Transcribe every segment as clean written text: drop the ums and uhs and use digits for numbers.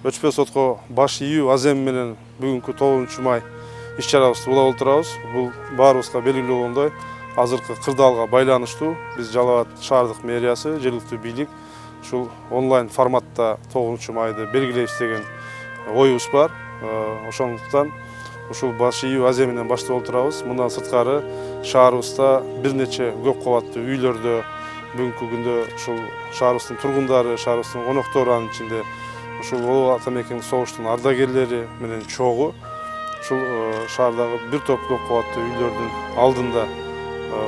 Өчпө сотко баш ийүү азем менен бүгүнкү 9 май иш-чарабызды улап отурабыз. Бул баарыбызга белгилүү болгондой, азыркы кырдаалга байланыштуу биз Жалал Абад шаардык мэриясы, жергиликтүү бийлик ушул онлайн форматта 9 майды белгилейбиз деген оюбуз бар. Ошондуктан ушул баш ийүү аземинен баштап отурабыз. Мындан сырткары шаарыбызда бир нече көп кабаттуу үйлөрдө бүгүнкү күндө ушул шаарыбыздын тургундары, шаарыбыздын коноктору, анын ичинде ушул Улуу Ата Мекенги согуштун ардагерлери менен чогуу ушул шаардагы бир топ көп кабаттуу үйлөрдүн алдында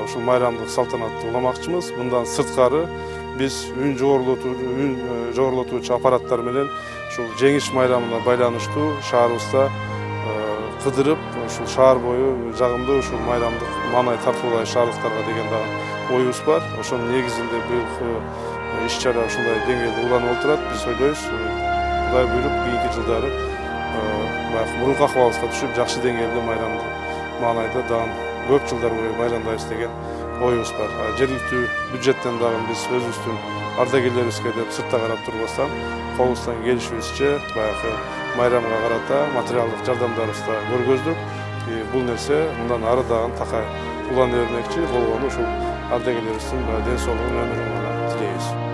ушул майрамдык салтанатты уламакчыбыз. Мындан сырткары биз үн жогорулотуучу аппараттар менен ушул жеңиш майрамына байланыштуу шаарыбызда кыдырып, ушул шаар бою жагымдуу ушул майрамдык маанай тартуулай шаардыктарга деген дагы оюбуз бар. Ошонун негизинде быйылкы иш-чара ушундай деңгээлде уланып отурат. Биз ойлойбуз, Кудай буйруп, кийинки жылдары баягы мурунку акыбалыбызга түшүп, жакшы деңгээлде майрамдык маанайда дагы көп жылдар бою майрамдайбыз деген оюбуз бар. Жергиликтүү бюджеттен дагы биз өзүбүздүн ардагерлерибизге деп сыртта карап турбастан, колубуздан келишибизче баягы майрамга карата материалдык жардамдарыбызды көргөздүк. Бул нерсе мындан ары дагы такай улана бермекчи болгону ушул ардагерлерибиздин ден соолугун, өмүрүн гана тилейбиз.